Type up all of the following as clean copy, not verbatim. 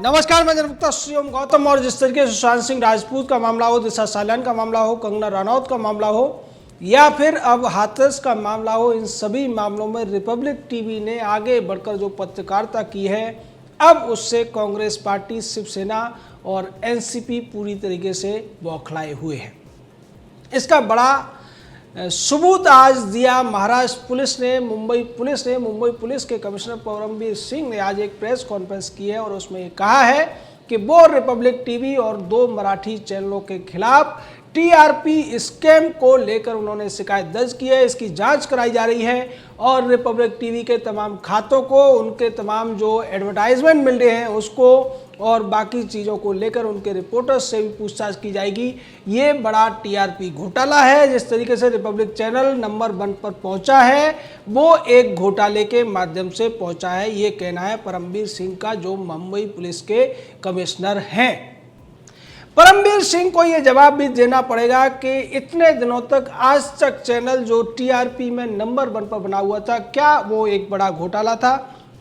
नमस्कार, मैं जनमुक्ता श्रीओम गौतम। और जिस तरीके से सुशांत सिंह राजपूत का मामला हो, दिशा सालियान का मामला हो, कंगना रनौत का मामला हो या फिर अब हाथरस का मामला हो, इन सभी मामलों में रिपब्लिक टीवी ने आगे बढ़कर जो पत्रकारिता की है, अब उससे कांग्रेस पार्टी, शिवसेना और एनसीपी पूरी तरीके से बौखलाए हुए हैं। इसका बड़ा सबूत आज दिया महाराष्ट्र पुलिस ने। मुंबई पुलिस के कमिश्नर परमबीर सिंह ने आज एक प्रेस कॉन्फ्रेंस की है और उसमें कहा है कि वो रिपब्लिक टीवी और 2 मराठी चैनलों के खिलाफ टीआरपी स्कैम को लेकर उन्होंने शिकायत दर्ज की है। इसकी जांच कराई जा रही है और रिपब्लिक टीवी के तमाम खातों को, उनके तमाम जो एडवर्टाइजमेंट मिल रहे हैं उसको और बाकी चीज़ों को लेकर उनके रिपोर्टर्स से भी पूछताछ की जाएगी। ये बड़ा टीआरपी घोटाला है। जिस तरीके से रिपब्लिक चैनल नंबर 1 पर पहुंचा है, वो एक घोटाले के माध्यम से पहुंचा है, ये कहना है परमबीर सिंह का, जो मुंबई पुलिस के कमिश्नर हैं। परमबीर सिंह को ये जवाब भी देना पड़ेगा कि इतने दिनों तक आज तक चैनल जो टीआरपी में नंबर 1 पर बना हुआ था, क्या वो एक बड़ा घोटाला था?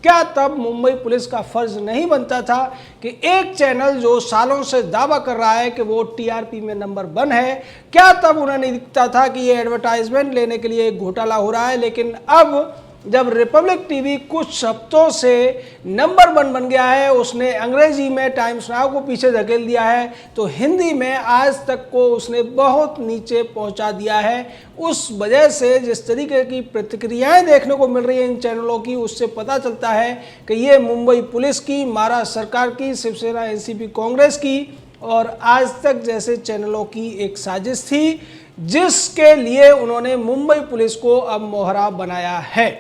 क्या तब मुंबई पुलिस का फर्ज नहीं बनता था कि एक चैनल जो सालों से दावा कर रहा है कि वो टीआरपी में नंबर 1 है, क्या तब उन्हें नहीं दिखता था कि ये एडवर्टाइजमेंट लेने के लिए एक घोटाला हो रहा है? लेकिन अब जब रिपब्लिक टीवी कुछ हफ्तों से नंबर 1 बन गया है, उसने अंग्रेजी में टाइम्स नाउ को पीछे धकेल दिया है, तो हिंदी में आज तक को उसने बहुत नीचे पहुंचा दिया है। उस वजह से जिस तरीके की प्रतिक्रियाएं देखने को मिल रही हैं इन चैनलों की, उससे पता चलता है कि ये मुंबई पुलिस की, महाराष्ट्र सरकार की, शिवसेना, एनसीपी, कांग्रेस की और आज तक जैसे चैनलों की एक साजिश थी, जिसके लिए उन्होंने मुंबई पुलिस को अब मोहरा बनाया है।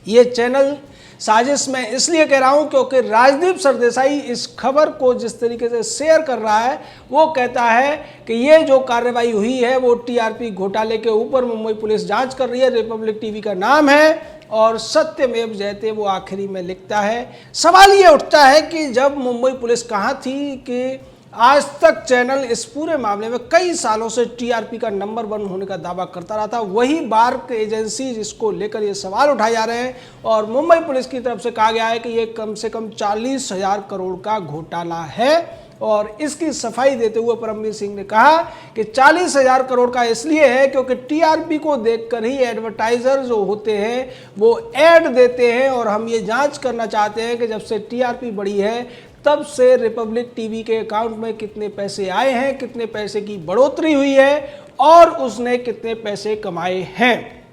ये चैनल साजिश में इसलिए कह रहा हूं क्योंकि राजदीप सरदेसाई इस खबर को जिस तरीके से शेयर कर रहा है, वो कहता है कि ये जो कार्रवाई हुई है वो टीआरपी घोटाले के ऊपर मुंबई पुलिस जांच कर रही है, रिपब्लिक टीवी का नाम है और सत्यमेव जयते वो आखिरी में लिखता है। सवाल ये उठता है कि जब मुंबई पुलिस कहाँ थी कि आज तक चैनल इस पूरे मामले में कई सालों से टीआरपी का नंबर 1 होने का दावा करता रहा था। वही बार्क एजेंसी जिसको लेकर ये सवाल उठाए जा रहे हैं और मुंबई पुलिस की तरफ से कहा गया है कि ये कम से कम 40,000 करोड़ का घोटाला है। और इसकी सफाई देते हुए परमबीर सिंह ने कहा कि 40,000 करोड़ का इसलिए है क्योंकि टीआरपी को देखकर ही एडवर्टाइजर जो होते हैं वो ऐड देते हैं और हम ये जांच करना चाहते हैं कि जब से टीआरपी बढ़ी है तब से रिपब्लिक टीवी के अकाउंट में कितने पैसे आए हैं, कितने पैसे की बढ़ोतरी हुई है और उसने कितने पैसे कमाए हैं।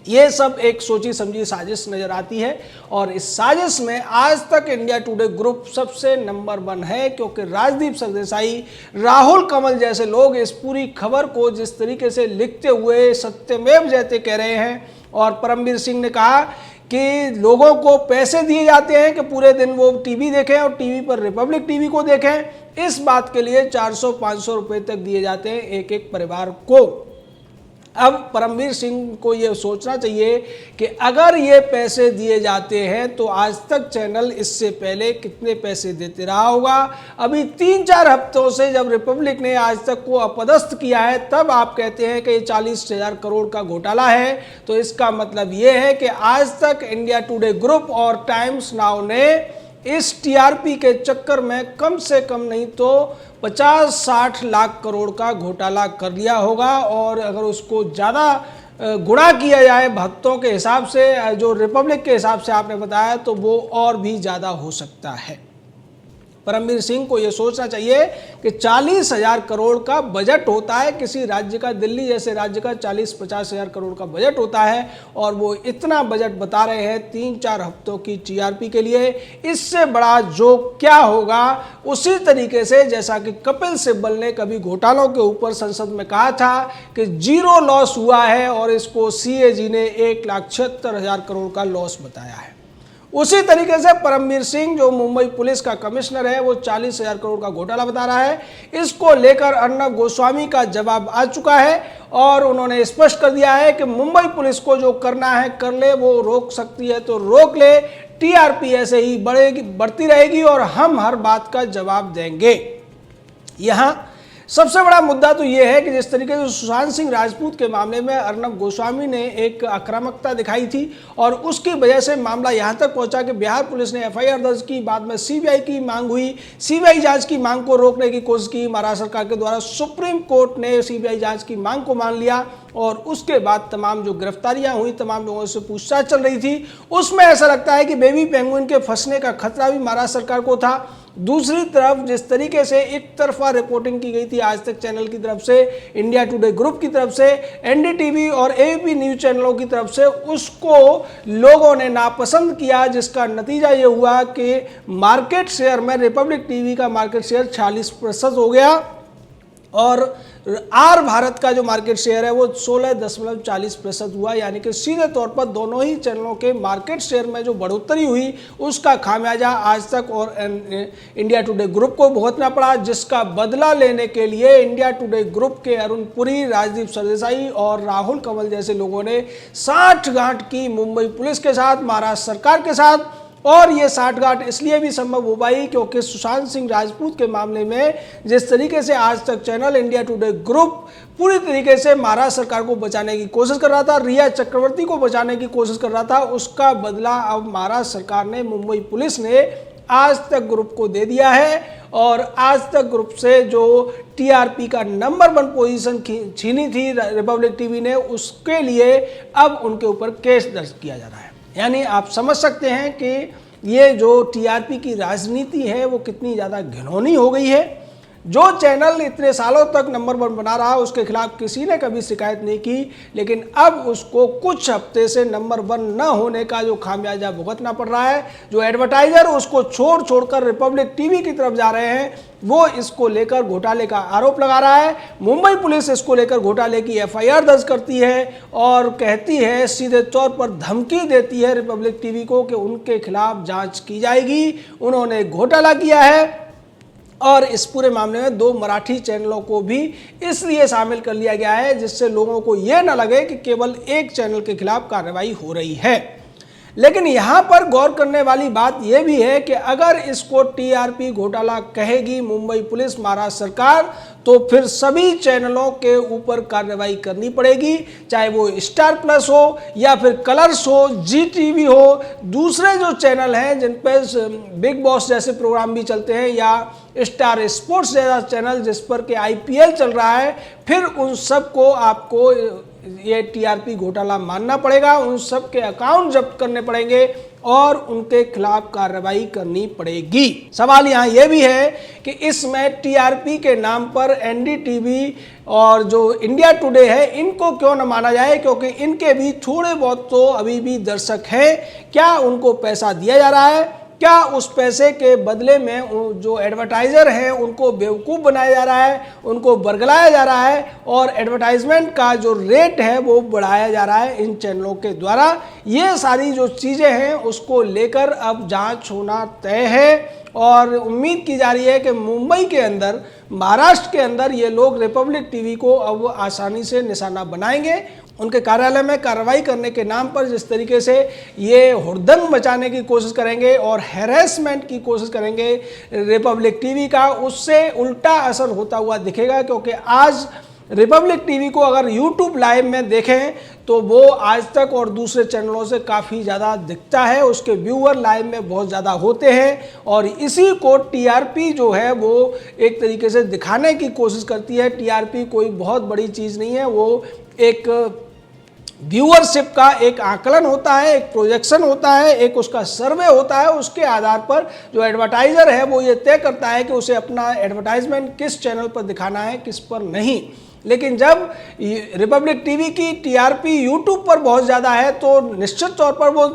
ये सब एक सोची समझी साजिश नजर आती है और इस साजिश में आज तक इंडिया टुडे ग्रुप सबसे नंबर 1 है क्योंकि राजदीप सरदेसाई, राहुल कमल जैसे लोग इस पूरी खबर को जिस तरीके से लिखते हुए सत्यमेव जयते कह रहे हैं। और परमबीर सिंह ने कहा कि लोगों को पैसे दिए जाते हैं कि पूरे दिन वो टीवी देखें और टीवी पर रिपब्लिक टीवी को देखें। इस बात के लिए 400-500 रुपए तक दिए जाते हैं एक एक परिवार को। अब परमबीर सिंह को ये सोचना चाहिए कि अगर ये पैसे दिए जाते हैं तो आज तक चैनल इससे पहले कितने पैसे देते रहा होगा। अभी 3-4 हफ्तों से जब रिपब्लिक ने आज तक को अपदस्थ किया है, तब आप कहते हैं कि ये 40,000 करोड़ का घोटाला है। तो इसका मतलब ये है कि आज तक इंडिया टुडे ग्रुप और टाइम्स नाउ ने इस टीआरपी के चक्कर में कम से कम नहीं तो 50-60 लाख करोड़ का घोटाला कर लिया होगा। और अगर उसको ज़्यादा गुणा किया जाए भक्तों के हिसाब से, जो रिपब्लिक के हिसाब से आपने बताया, तो वो और भी ज़्यादा हो सकता है। परमबीर सिंह को ये सोचना चाहिए कि 40,000 करोड़ का बजट होता है किसी राज्य का, दिल्ली जैसे राज्य का 40-50,000 करोड़ का बजट होता है और वो इतना बजट बता रहे हैं 3-4 हफ्तों की टीआरपी के लिए। इससे बड़ा जो क्या होगा, उसी तरीके से जैसा कि कपिल सिब्बल ने कभी घोटालों के ऊपर संसद में कहा था कि 0 लॉस हुआ है और इसको सीएजी ने 1,76,000 करोड़ का लॉस बताया है। उसी तरीके से परमबीर सिंह जो मुंबई पुलिस का कमिश्नर है, वो 40,000 करोड़ का घोटाला बता रहा है। इसको लेकर अर्नब गोस्वामी का जवाब आ चुका है और उन्होंने स्पष्ट कर दिया है कि मुंबई पुलिस को जो करना है कर ले, वो रोक सकती है तो रोक ले, टीआरपी ऐसे ही बढ़ती रहेगी और हम हर बात का जवाब देंगे। यहाँ सबसे बड़ा मुद्दा तो ये है कि जिस तरीके से सुशांत सिंह राजपूत के मामले में अर्नब गोस्वामी ने एक आक्रामकता दिखाई थी और उसकी वजह से मामला यहाँ तक पहुंचा कि बिहार पुलिस ने एफआईआर दर्ज की, बाद में सीबीआई की मांग हुई, सीबीआई जांच की मांग को रोकने की कोशिश की महाराष्ट्र सरकार के द्वारा, सुप्रीम कोर्ट ने सीबीआई जांच की मांग को मान लिया और उसके बाद तमाम जो गिरफ्तारियां हुई, तमाम लोगों से पूछताछ चल रही थी, उसमें ऐसा लगता है कि बेबी पेंगुइन के फंसने का खतरा भी महाराष्ट्र सरकार को था। दूसरी तरफ जिस तरीके से एक तरफा रिपोर्टिंग की गई थी आज तक चैनल की तरफ से, इंडिया टुडे ग्रुप की तरफ से, एनडीटीवी और एबीपी न्यूज चैनलों की तरफ से, उसको लोगों ने नापसंद किया, जिसका नतीजा ये हुआ कि मार्केट शेयर में रिपब्लिक टीवी का मार्केट शेयर 46% हो गया और आर भारत का जो मार्केट शेयर है वो 16.40% हुआ। यानी कि सीधे तौर पर दोनों ही चैनलों के मार्केट शेयर में जो बढ़ोतरी हुई उसका खामियाजा आज तक और इंडिया टुडे ग्रुप को भुगतना पड़ा, जिसका बदला लेने के लिए इंडिया टुडे ग्रुप के अरुण पुरी, राजदीप सरदेसाई और राहुल कंवल जैसे लोगों ने साठगांठ की मुंबई पुलिस के साथ, महाराष्ट्र सरकार के साथ। और ये साठगांठ इसलिए भी संभव हो पाई क्योंकि सुशांत सिंह राजपूत के मामले में जिस तरीके से आज तक चैनल इंडिया टुडे ग्रुप पूरी तरीके से महाराष्ट्र सरकार को बचाने की कोशिश कर रहा था, रिया चक्रवर्ती को बचाने की कोशिश कर रहा था, उसका बदला अब महाराष्ट्र सरकार ने, मुंबई पुलिस ने आज तक ग्रुप को दे दिया है और आज तक ग्रुप से जो टीआरपी का नंबर 1 पोजीशन छीनी थी रिपब्लिक टीवी ने, उसके लिए अब उनके ऊपर केस दर्ज किया जा रहा है। यानी आप समझ सकते हैं कि ये जो टीआरपी की राजनीति है वो कितनी ज़्यादा घिनौनी हो गई है। जो चैनल इतने सालों तक नंबर 1 बना रहा, उसके खिलाफ किसी ने कभी शिकायत नहीं की, लेकिन अब उसको कुछ हफ्ते से नंबर 1 न होने का जो खामियाजा भुगतना पड़ रहा है। जो एडवर्टाइजर उसको छोड़कर रिपब्लिक टीवी की तरफ जा रहे हैं, वो इसको लेकर घोटाले का आरोप लगा रहा है। मुंबई पुलिस इसको लेकर घोटाले की एफआईआर दर्ज करती है और कहती है, सीधे तौर पर धमकी देती है रिपब्लिक टीवी को कि उनके खिलाफ जांच की जाएगी, उन्होंने घोटाला किया है। और इस पूरे मामले में 2 मराठी चैनलों को भी इसलिए शामिल कर लिया गया है जिससे लोगों को यह ना लगे कि केवल एक चैनल के खिलाफ कार्रवाई हो रही है। लेकिन यहाँ पर गौर करने वाली बात यह भी है कि अगर इसको टीआरपी घोटाला कहेगी मुंबई पुलिस, महाराष्ट्र सरकार, तो फिर सभी चैनलों के ऊपर कार्रवाई करनी पड़ेगी, चाहे वो स्टार प्लस हो या फिर कलर्स हो, जी टीवी हो, दूसरे जो चैनल हैं जिन पर बिग बॉस जैसे प्रोग्राम भी चलते हैं या स्टार स्पोर्ट्स जैसा चैनल जिस पर के आईपीएल चल रहा है, फिर उन सबको आपको ये टीआरपी घोटाला मानना पड़ेगा, उन सब के अकाउंट जब्त करने पड़ेंगे और उनके खिलाफ कार्रवाई करनी पड़ेगी। सवाल यहाँ ये भी है कि इसमें टीआरपी के नाम पर एनडीटीवी और जो इंडिया टुडे है इनको क्यों न माना जाए, क्योंकि इनके भी थोड़े बहुत तो अभी भी दर्शक हैं। क्या उनको पैसा दिया जा रहा है? क्या उस पैसे के बदले में जो एडवर्टाइज़र हैं उनको बेवकूफ़ बनाया जा रहा है, उनको बरगलाया जा रहा है और एडवर्टाइजमेंट का जो रेट है वो बढ़ाया जा रहा है इन चैनलों के द्वारा? ये सारी जो चीज़ें हैं उसको लेकर अब जांच होना तय है और उम्मीद की जा रही है कि मुंबई के अंदर, महाराष्ट्र के अंदर ये लोग रिपब्लिक टीवी को अब आसानी से निशाना बनाएंगे। उनके कार्यालय में कार्रवाई करने के नाम पर जिस तरीके से ये हुड़दंग मचाने की कोशिश करेंगे और हैरेसमेंट की कोशिश करेंगे रिपब्लिक टीवी का, उससे उल्टा असर होता हुआ दिखेगा। क्योंकि आज रिपब्लिक टीवी को अगर यूट्यूब लाइव में देखें तो वो आज तक और दूसरे चैनलों से काफ़ी ज़्यादा दिखता है, उसके व्यूअर लाइव में बहुत ज़्यादा होते हैं और इसी को टीआरपी जो है वो एक तरीके से दिखाने की कोशिश करती है। टीआरपी कोई बहुत बड़ी चीज़ नहीं है, वो एक व्यूअरशिप का एक आकलन होता है, एक प्रोजेक्शन होता है, एक उसका सर्वे होता है। उसके आधार पर जो एडवर्टाइज़र है वो ये तय करता है कि उसे अपना एडवर्टाइजमेंट किस चैनल पर दिखाना है, किस पर नहीं। लेकिन जब रिपब्लिक टीवी की टीआरपी यूट्यूब पर बहुत ज़्यादा है तो निश्चित तौर पर वो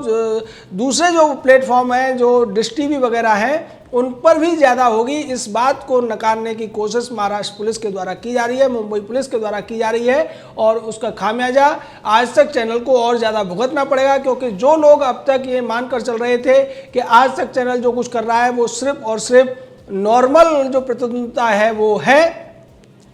दूसरे जो प्लेटफॉर्म हैं, जो डिश टीवी वगैरह हैं, उन पर भी ज़्यादा होगी। इस बात को नकारने की कोशिश महाराष्ट्र पुलिस के द्वारा की जा रही है, मुंबई पुलिस के द्वारा की जा रही है और उसका खामियाजा आज तक चैनल को और ज़्यादा भुगतना पड़ेगा। क्योंकि जो लोग अब तक ये मानकर चल रहे थे कि आज तक चैनल जो कुछ कर रहा है वो सिर्फ और सिर्फ नॉर्मल जो प्रतिद्वंद्विता है वो है,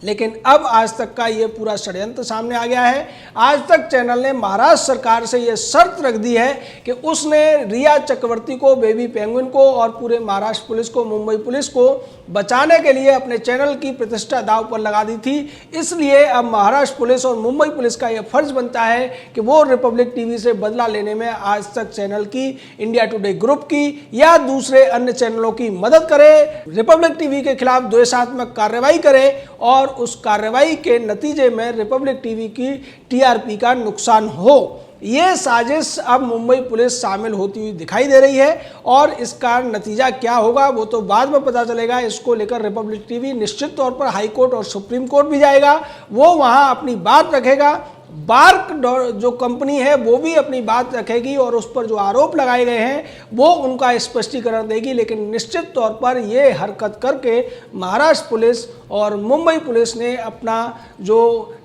लेकिन अब आज तक का ये पूरा षड्यंत्र सामने आ गया है। आज तक चैनल ने महाराष्ट्र सरकार से यह शर्त रख दी है कि उसने रिया चक्रवर्ती को, बेबी पेंगुइन को और पूरे महाराष्ट्र पुलिस को, मुंबई पुलिस को बचाने के लिए अपने चैनल की प्रतिष्ठा दांव पर लगा दी थी। इसलिए अब महाराष्ट्र पुलिस और मुंबई पुलिस का यह फर्ज बनता है कि वो रिपब्लिक टीवी से बदला लेने में आज तक चैनल की, इंडिया टुडे ग्रुप की या दूसरे अन्य चैनलों की मदद करे, रिपब्लिक टीवी के खिलाफ द्वेषात्मक कार्रवाई करे और उस कार्रवाई के नतीजे में रिपब्लिक टीवी की टीआरपी का नुकसान हो। ये साजिश अब मुंबई पुलिस शामिल होती हुई दिखाई दे रही है और इसका नतीजा क्या होगा वो तो बाद में पता चलेगा। इसको लेकर रिपब्लिक टीवी निश्चित तौर पर हाई कोर्ट और सुप्रीम कोर्ट भी जाएगा, वो वहाँ अपनी बात रखेगा। बार्क जो कंपनी है वो भी अपनी बात रखेगी और उस पर जो आरोप लगाए गए हैं वो उनका स्पष्टीकरण देगी। लेकिन निश्चित तौर पर ये हरकत करके महाराष्ट्र पुलिस और मुंबई पुलिस ने अपना जो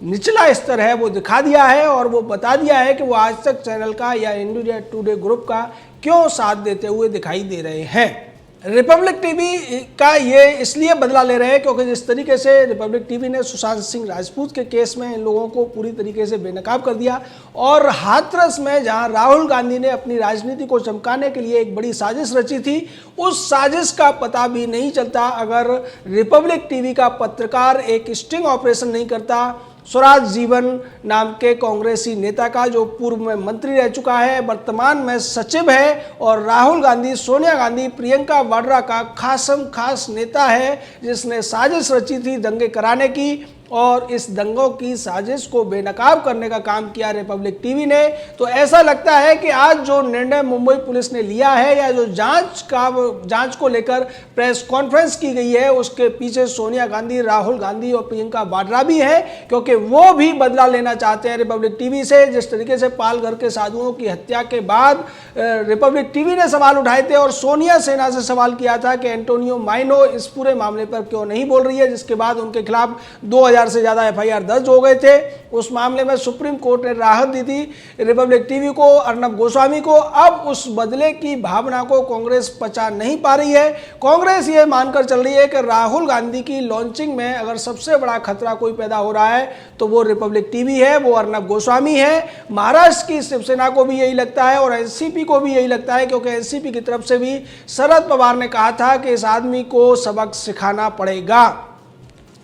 निचला स्तर है वो दिखा दिया है और वो बता दिया है कि वो आज तक चैनल का या इंडिया टुडे ग्रुप का क्यों साथ देते हुए दिखाई दे रहे हैं। रिपब्लिक टीवी का ये इसलिए बदला ले रहे हैं क्योंकि जिस तरीके से रिपब्लिक टीवी ने सुशांत सिंह राजपूत के केस में इन लोगों को पूरी तरीके से बेनकाब कर दिया और हाथरस में जहां राहुल गांधी ने अपनी राजनीति को चमकाने के लिए एक बड़ी साजिश रची थी, उस साजिश का पता भी नहीं चलता अगर रिपब्लिक टीवी का पत्रकार एक स्टिंग ऑपरेशन नहीं करता। स्वराज जीवन नाम के कांग्रेसी नेता का, जो पूर्व में मंत्री रह चुका है, वर्तमान में सचिव है और राहुल गांधी, सोनिया गांधी, प्रियंका वाड्रा का खास नेता है, जिसने साजिश रची थी दंगे कराने की और इस दंगों की साजिश को बेनकाब करने का काम किया रिपब्लिक टीवी ने। तो ऐसा लगता है कि आज जो निर्णय मुंबई पुलिस ने लिया है या जो जांच को लेकर प्रेस कॉन्फ्रेंस की गई है उसके पीछे सोनिया गांधी, राहुल गांधी और प्रियंका वाड्रा भी है, क्योंकि वो भी बदला लेना चाहते हैं रिपब्लिक टीवी से। जिस तरीके से पालघर के साधुओं की हत्या के बाद रिपब्लिक टीवी ने सवाल उठाए थे और सोनिया सेना से सवाल किया था कि एंटोनियो माइनो इस पूरे मामले पर क्यों नहीं बोल रही है, जिसके बाद उनके खिलाफ 2000 से ज्यादा एफआईआर दर्ज हो गए थे। उस मामले में सुप्रीम कोर्ट ने राहत दी थी रिपब्लिक टीवी को, अर्नब गोस्वामी को। अब उस बदले की भावना को कांग्रेस पचा नहीं पा रही है। कांग्रेस ये मानकर चल रही है कि राहुल गांधी की लॉन्चिंग में अगर सबसे बड़ा खतरा कोई पैदा हो रहा है तो वो रिपब्लिक टीवी है, वो अर्नब गोस्वामी है। महाराष्ट्र की शिवसेना को भी यही लगता है और एनसीपी को भी यही लगता है, क्योंकि एनसीपी की तरफ से भी शरद पवार ने कहा था कि इस आदमी को सबक सिखाना पड़ेगा।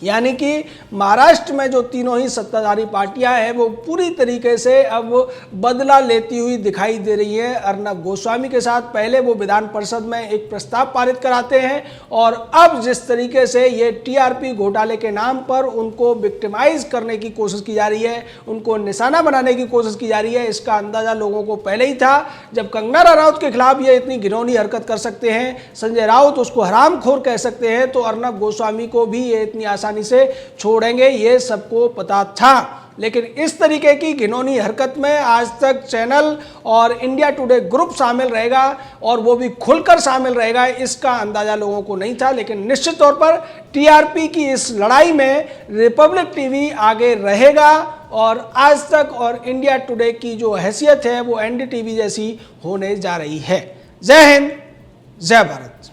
यानी कि महाराष्ट्र में जो तीनों ही सत्ताधारी पार्टियां हैं वो पूरी तरीके से अब बदला लेती हुई दिखाई दे रही है अर्नब गोस्वामी के साथ। पहले वो विधान परिषद में एक प्रस्ताव पारित कराते हैं और अब जिस तरीके से ये टीआरपी घोटाले के नाम पर उनको विक्टिमाइज करने की कोशिश की जा रही है, उनको निशाना बनाने की कोशिश की जा रही है, इसका अंदाजा लोगों को पहले ही था। जब कंगना रनौत के खिलाफ ये इतनी घिनौनी हरकत कर सकते हैं, संजय राउत उसको हरामखोर कह सकते हैं, तो अर्नब गोस्वामी को भी ये इतनी आसानी से छोड़ेंगे, ये सबको पता था। लेकिन इस तरीके की घिनौनी हरकत में आज तक चैनल और इंडिया टुडे ग्रुप शामिल रहेगा और वो भी खुलकर शामिल रहेगा, इसका अंदाजा लोगों को नहीं था। लेकिन निश्चित तौर पर टीआरपी की इस लड़ाई में रिपब्लिक टीवी आगे रहेगा और आज तक और इंडिया टुडे की जो हैसियत है वो एनडीटीवी जैसी होने जा रही है। जय हिंद, जय भारत।